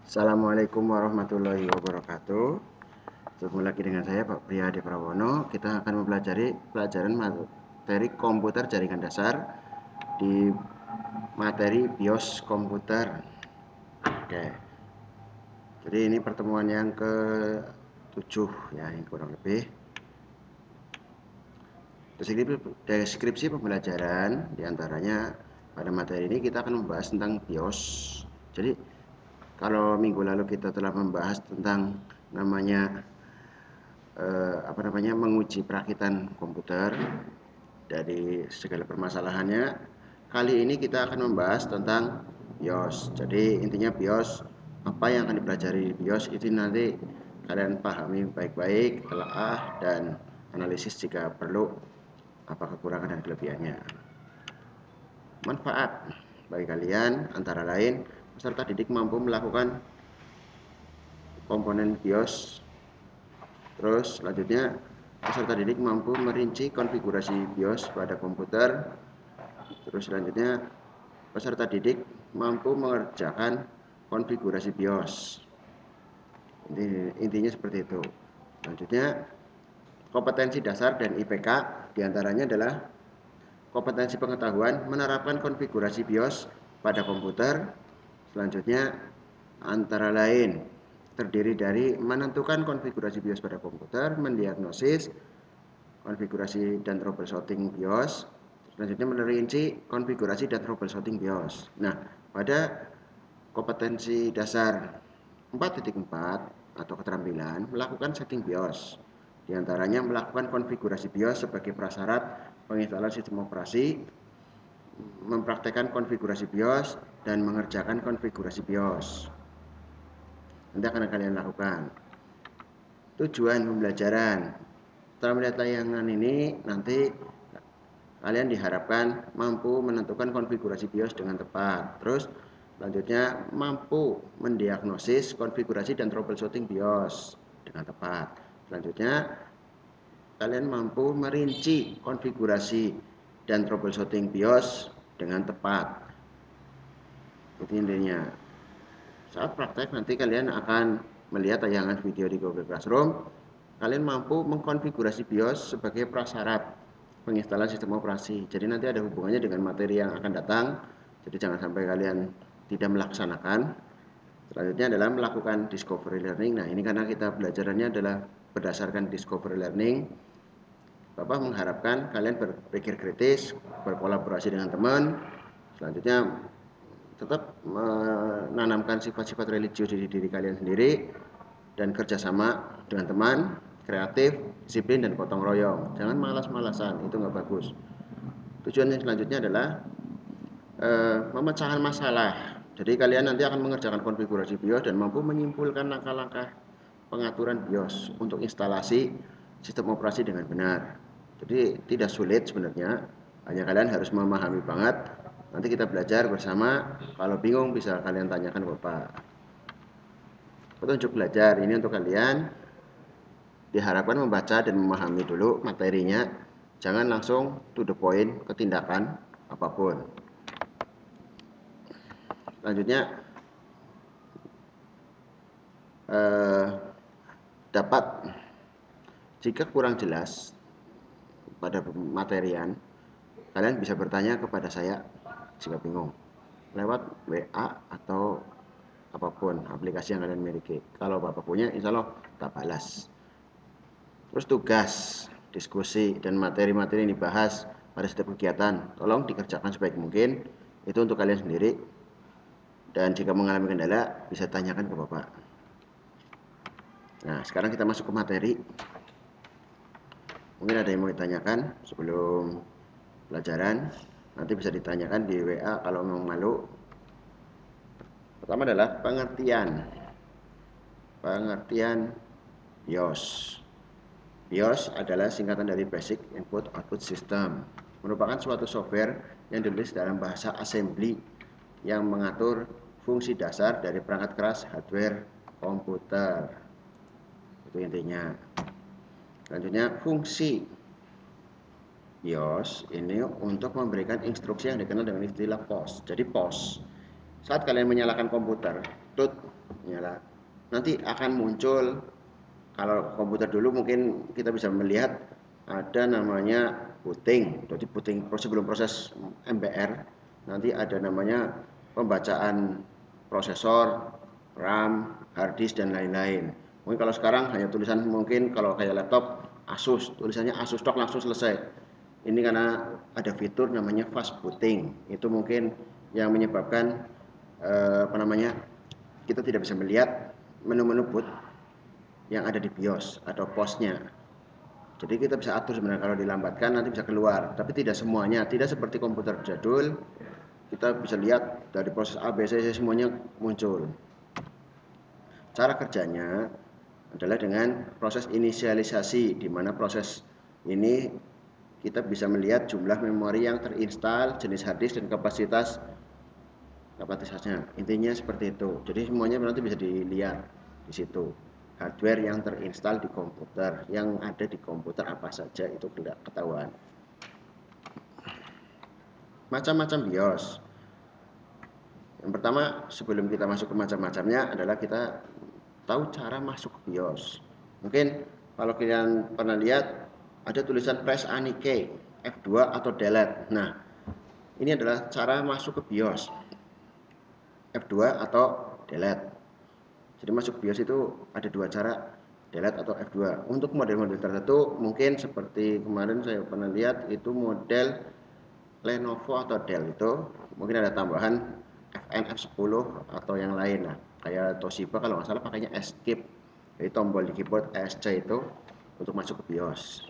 Assalamualaikum warahmatullahi wabarakatuh. Ketemu lagi dengan saya Pak Priyadi Prawono. Kita akan mempelajari pelajaran materi komputer jaringan dasar di materi BIOS komputer. Oke. Jadi ini pertemuan yang ke-7 ya, ini kurang lebih. Deskripsi pembelajaran diantaranya pada materi ini kita akan membahas tentang BIOS. Jadi kalau minggu lalu kita telah membahas tentang menguji perakitan komputer dari segala permasalahannya. Kali ini kita akan membahas tentang BIOS. Jadi intinya BIOS, apa yang akan dipelajari di BIOS itu nanti kalian pahami baik-baik, telaah dan analisis jika perlu apa kekurangan dan kelebihannya. Manfaat bagi kalian antara lain peserta didik mampu melakukan komponen BIOS. Terus selanjutnya peserta didik mampu merinci konfigurasi BIOS pada komputer. Terus selanjutnya peserta didik mampu mengerjakan konfigurasi BIOS. Intinya seperti itu. Selanjutnya kompetensi dasar dan IPK diantaranya adalah kompetensi pengetahuan menerapkan konfigurasi BIOS pada komputer. Selanjutnya antara lain terdiri dari menentukan konfigurasi BIOS pada komputer, mendiagnosis konfigurasi dan troubleshooting BIOS, selanjutnya merinci konfigurasi dan troubleshooting BIOS. Nah, pada kompetensi dasar 4.4 atau keterampilan melakukan setting BIOS. Di antaranya melakukan konfigurasi BIOS sebagai prasyarat penginstalan sistem operasi, mempraktekkan konfigurasi BIOS, dan mengerjakan konfigurasi BIOS. Nanti akan kalian lakukan. Tujuan pembelajaran. Setelah melihat tayangan ini, nanti kalian diharapkan mampu menentukan konfigurasi BIOS dengan tepat. Terus selanjutnya mampu mendiagnosis konfigurasi dan troubleshooting BIOS dengan tepat. Selanjutnya kalian mampu merinci konfigurasi dan troubleshooting BIOS dengan tepat. Itu intinya. Saat praktek nanti kalian akan melihat tayangan video di Google Classroom. Kalian mampu mengkonfigurasi BIOS sebagai prasyarat penginstalan sistem operasi. Jadi nanti ada hubungannya dengan materi yang akan datang. Jadi jangan sampai kalian tidak melaksanakan. Selanjutnya adalah melakukan discovery learning. Nah, ini karena kita belajarannya adalah berdasarkan discovery learning. Bapak mengharapkan kalian berpikir kritis, berkolaborasi dengan teman. Selanjutnya tetap menanamkan sifat-sifat religius di diri kalian sendiri dan kerjasama dengan teman, kreatif, disiplin, dan gotong royong. Jangan malas-malasan, itu nggak bagus. Tujuan yang selanjutnya adalah memecahkan masalah. Jadi kalian nanti akan mengerjakan konfigurasi BIOS dan mampu menyimpulkan langkah-langkah pengaturan BIOS untuk instalasi sistem operasi dengan benar. Jadi tidak sulit sebenarnya, hanya kalian harus memahami banget. Nanti kita belajar bersama. Kalau bingung bisa kalian tanyakan ke Bapak. Petunjuk belajar ini untuk kalian diharapkan membaca dan memahami dulu materinya. Jangan langsung to the point ke tindakan apapun. Selanjutnya dapat jika kurang jelas pada materian, kalian bisa bertanya kepada saya jika bingung lewat WA atau apapun aplikasi yang kalian miliki. Kalau Bapak punya, insya Allah tak balas. Terus tugas, diskusi, dan materi-materi yang dibahas pada setiap kegiatan tolong dikerjakan sebaik mungkin. Itu untuk kalian sendiri. Dan jika mengalami kendala, bisa tanyakan ke Bapak. Nah, sekarang kita masuk ke materi. Mungkin ada yang mau ditanyakan sebelum pelajaran. Nanti bisa ditanyakan di WA kalau memang malu. Pertama adalah pengertian BIOS. BIOS adalah singkatan dari Basic Input Output System. Merupakan suatu software yang ditulis dalam bahasa assembly yang mengatur fungsi dasar dari perangkat keras hardware komputer. Itu intinya. Selanjutnya, fungsi BIOS ini untuk memberikan instruksi yang dikenal dengan istilah POS. Jadi POS, saat kalian menyalakan komputer, tut, nyala. Nanti akan muncul, kalau komputer dulu mungkin kita bisa melihat ada namanya booting. Jadi booting sebelum proses MBR, nanti ada namanya pembacaan prosesor, RAM, hard disk dan lain-lain. Mungkin kalau sekarang hanya tulisan, mungkin kalau kayak laptop Asus, tulisannya Asus Stock langsung selesai. Ini karena ada fitur namanya fast booting. Itu mungkin yang menyebabkan kita tidak bisa melihat menu-menu boot yang ada di BIOS atau POS-nya. Jadi kita bisa atur sebenarnya, kalau dilambatkan nanti bisa keluar, tapi tidak semuanya, tidak seperti komputer jadul. Kita bisa lihat dari proses A, B, C semuanya muncul. Cara kerjanya adalah dengan proses inisialisasi, di mana proses ini kita bisa melihat jumlah memori yang terinstal, jenis hard disk dan kapasitasnya. Intinya seperti itu. Jadi semuanya nanti bisa dilihat di situ. Hardware yang terinstal di komputer, yang ada di komputer apa saja itu tidak ketahuan. Macam-macam BIOS. Yang pertama, sebelum kita masuk ke macam-macamnya adalah kita tahu cara masuk ke BIOS. Mungkin kalau kalian pernah lihat ada tulisan press any key, F2 atau delete. Nah, ini adalah cara masuk ke BIOS. F2 atau delete. Jadi masuk BIOS itu ada dua cara, delete atau F2. Untuk model-model tertentu mungkin seperti kemarin saya pernah lihat itu model Lenovo atau Dell, itu mungkin ada tambahan FN F10 atau yang lain lah. Kayak Toshiba kalau nggak salah pakainya Escape. Jadi tombol di keyboard ESC itu untuk masuk ke BIOS.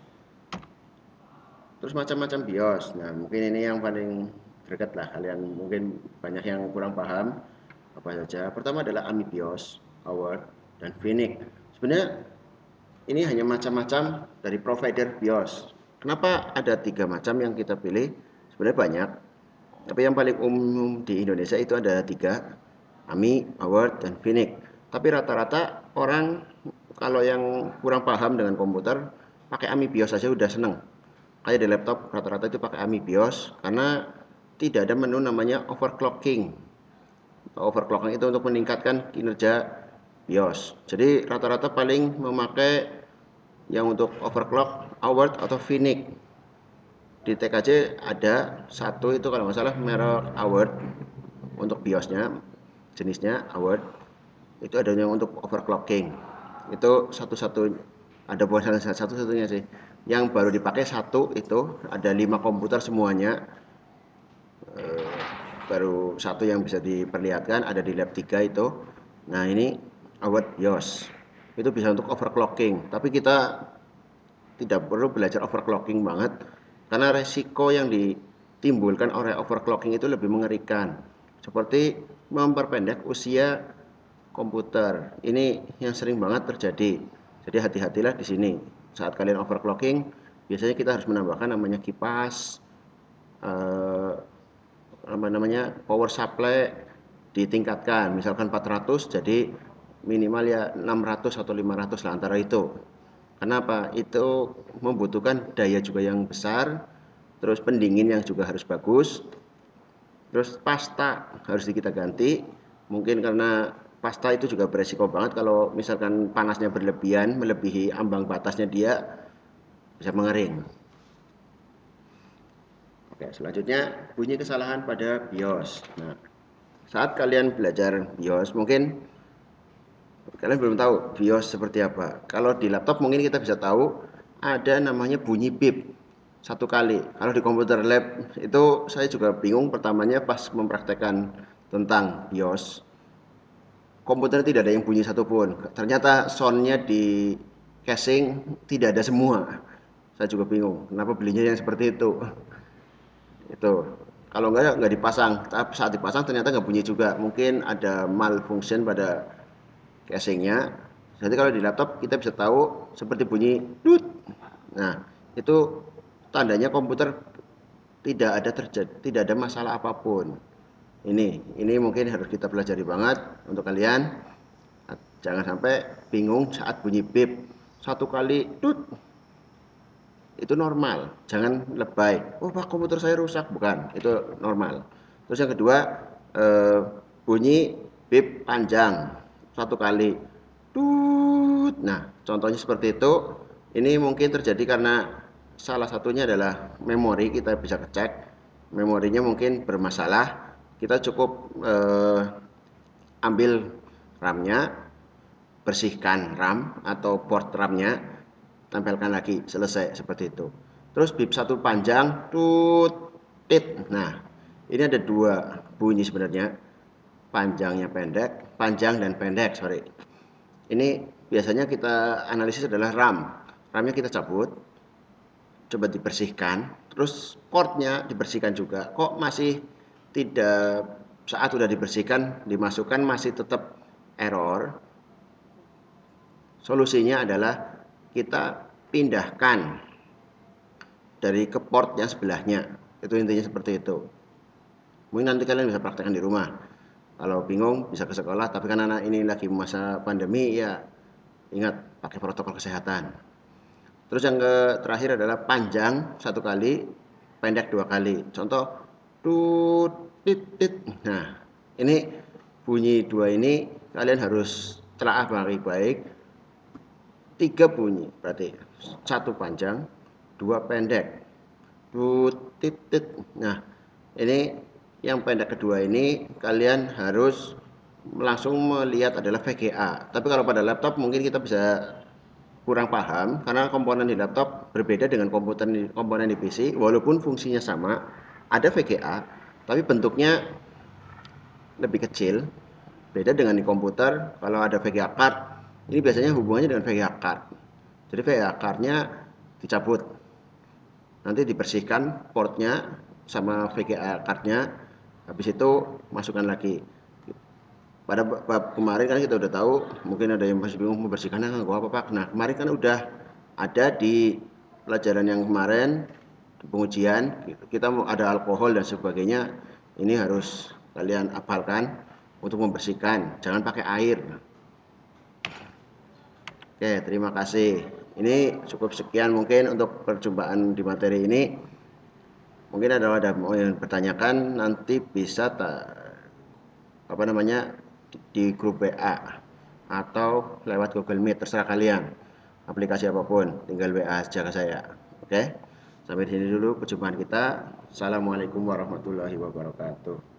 Terus macam-macam BIOS. Nah, mungkin ini yang paling dekat lah, kalian mungkin banyak yang kurang paham apa saja. Pertama adalah AMI BIOS, Award, dan Phoenix. Sebenarnya ini hanya macam-macam dari provider BIOS. Kenapa ada 3 macam yang kita pilih? Sebenarnya banyak, tapi yang paling umum di Indonesia itu ada 3, AMI, Award, dan Phoenix. Tapi rata-rata orang kalau yang kurang paham dengan komputer pakai AMI BIOS saja udah seneng. Kayak di laptop rata-rata itu pakai AMI BIOS karena tidak ada menu namanya overclocking. Overclocking itu untuk meningkatkan kinerja BIOS. Jadi rata-rata paling memakai yang untuk overclock Award atau Phoenix. Di TKJ ada satu itu kalau nggak salah merek Award untuk BIOSnya, jenisnya Award. Itu adanya untuk overclocking. Itu satu-satu, ada bukan satu-satunya sih. Yang baru dipakai satu itu ada 5 komputer semuanya. Baru satu yang bisa diperlihatkan ada di lab 3 itu. Nah, ini Award BIOS. Itu bisa untuk overclocking, tapi kita tidak perlu belajar overclocking banget karena resiko yang ditimbulkan oleh overclocking itu lebih mengerikan. Seperti memperpendek usia komputer. Ini yang sering banget terjadi. Jadi hati-hatilah di sini. Saat kalian overclocking, biasanya kita harus menambahkan namanya kipas, power supply ditingkatkan, misalkan 400 jadi minimal ya 600 atau 500 lah antara itu. Kenapa? Itu membutuhkan daya juga yang besar, terus pendingin yang juga harus bagus, terus pasta harus kita ganti. Mungkin karena pasta itu juga beresiko banget kalau misalkan panasnya berlebihan, melebihi ambang batasnya dia bisa mengering. Oke, selanjutnya bunyi kesalahan pada BIOS. Nah, saat kalian belajar BIOS mungkin kalian belum tahu BIOS seperti apa. Kalau di laptop mungkin kita bisa tahu ada namanya bunyi bip satu kali. Kalau di komputer lab itu saya juga bingung pertamanya pas mempraktekkan tentang BIOS. Komputer tidak ada yang bunyi satupun. Ternyata soundnya di casing tidak ada semua. Saya juga bingung kenapa belinya yang seperti itu. Itu kalau nggak dipasang, tapi saat dipasang ternyata nggak bunyi juga. Mungkin ada malfunction pada casingnya. Jadi kalau di laptop kita bisa tahu seperti bunyi dut. Nah, itu tandanya komputer tidak ada masalah apapun. Ini mungkin harus kita pelajari banget untuk kalian. Jangan sampai bingung saat bunyi bip satu kali dut. Itu normal, jangan lebay. Oh Pak, komputer saya rusak. Bukan, itu normal. Terus yang kedua, bunyi bip panjang satu kali. Tut. Nah, contohnya seperti itu. Ini mungkin terjadi karena salah satunya adalah memori. Kita bisa cek memorinya mungkin bermasalah. Kita cukup ambil RAM-nya, bersihkan RAM atau port RAM-nya, tempelkan lagi, selesai seperti itu. Terus bip satu panjang, tut, tit. Nah, ini ada dua bunyi sebenarnya, panjangnya pendek, panjang dan pendek, sorry. Ini biasanya kita analisis adalah RAM. RAM-nya kita cabut, coba dibersihkan, terus portnya dibersihkan juga. Kok masih tidak, saat sudah dibersihkan, dimasukkan masih tetap error? Solusinya adalah kita pindahkan dari ke port yang sebelahnya. Itu intinya seperti itu. Mungkin nanti kalian bisa praktekkan di rumah. Kalau bingung bisa ke sekolah, tapi kan anak ini lagi masa pandemi, ya ingat pakai protokol kesehatan. Terus yang terakhir adalah panjang satu kali, pendek dua kali. Contoh, tut, tit, tit. Nah, ini bunyi dua ini kalian harus telaah baik-baik. Tiga bunyi, berarti satu panjang, dua pendek. Tut, tit, tit. Nah, ini yang pendek kedua ini kalian harus langsung melihat adalah VGA. Tapi kalau pada laptop mungkin kita bisa kurang paham karena komponen di laptop berbeda dengan komponen di PC. Walaupun fungsinya sama, ada VGA, tapi bentuknya lebih kecil. Beda dengan di komputer. Kalau ada VGA card, ini biasanya hubungannya dengan VGA card. Jadi VGA cardnya dicabut, nanti dibersihkan portnya sama VGA cardnya, habis itu masukkan lagi. Pada bab kemarin kan kita udah tahu, mungkin ada yang masih bingung membersihkannya nggak apa-apa. Nah, kemarin kan udah ada di pelajaran yang kemarin, di pengujian, kita mau ada alkohol dan sebagainya. Ini harus kalian hafalkan untuk membersihkan, jangan pakai air. Oke, terima kasih. Ini cukup sekian mungkin untuk perjumpaan di materi ini. Mungkin ada yang bertanyakan, nanti bisa di grup WA atau lewat Google Meet, terserah kalian. Aplikasi apapun, tinggal WA saja ke saya. Oke, sampai di sini dulu perjumpaan kita. Assalamualaikum warahmatullahi wabarakatuh.